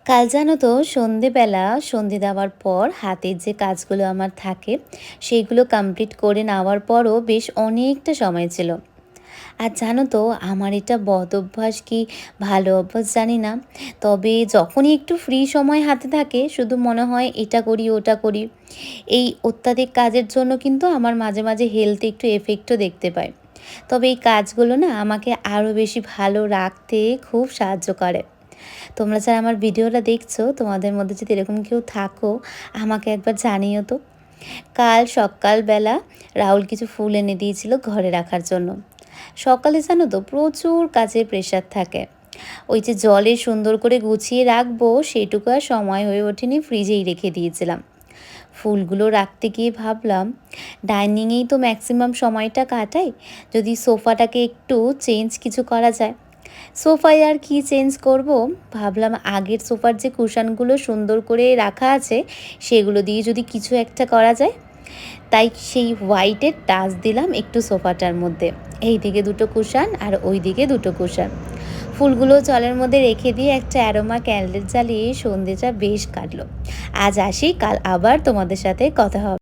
কাল জানো তো সন্ধেবেলা সন্ধে দেওয়ার পর হাতের যে কাজগুলো আমার থাকে সেইগুলো কমপ্লিট করে নেওয়ার পরও বেশ অনেকটা সময় ছিল। আর জানো তো আমার এটা বদ অভ্যাস কি ভালো অভ্যাস জানি না, তবে যখনই একটু ফ্রি সময় হাতে থাকে শুধু মনে হয় এটা করি ওটা করি। এই অত্যাধিক কাজের জন্য কিন্তু আমার মাঝে মাঝে হেলথে একটু এফেক্টও দেখতে পাই। তবে এই কাজগুলো না আমাকে আরও বেশি ভালো রাখতে খুব সাহায্য করে। তোমরা যারা আমার ভিডিওটা দেখছো তোমাদের মধ্যে যদি এরকম কেউ থাকো আমাকে একবার জানিও তো। কাল সকালবেলা রাহুল কিছু ফুল এনে দিয়েছিল ঘরে রাখার জন্য। সকালে জানো তো প্রচুর কাজের প্রেশার থাকে, ওই যে জলে সুন্দর করে গুছিয়ে রাখবো সেইটুকু আর সময় হয়ে ওঠেনি, ফ্রিজেই রেখে দিয়েছিলাম। ফুলগুলো রাখতে গিয়ে ভাবলাম ডাইনিংয়েই তো ম্যাক্সিমাম সময়টা কাটাই, যদি সোফাটাকে একটু চেঞ্জ কিছু করা যায়। সোফায় আর কি চেঞ্জ করব, ভাবলাম আগের সোফার যে কুশানগুলো সুন্দর করে রাখা আছে সেগুলো দিয়ে যদি কিছু একটা করা যায়। তাই সেই হোয়াইটের টাচ দিলাম একটু সোফাটার মধ্যে, এই দিকে দুটো কুশান আর ওই দিকে দুটো কুশান। ফুলগুলো জলের মধ্যে রেখে দিয়ে একটা অ্যারোমা ক্যান্ডেল জ্বালিয়ে সন্ধেটা বেশ কাটলো। আজ আসি, কাল আবার তোমাদের সাথে কথা হবে।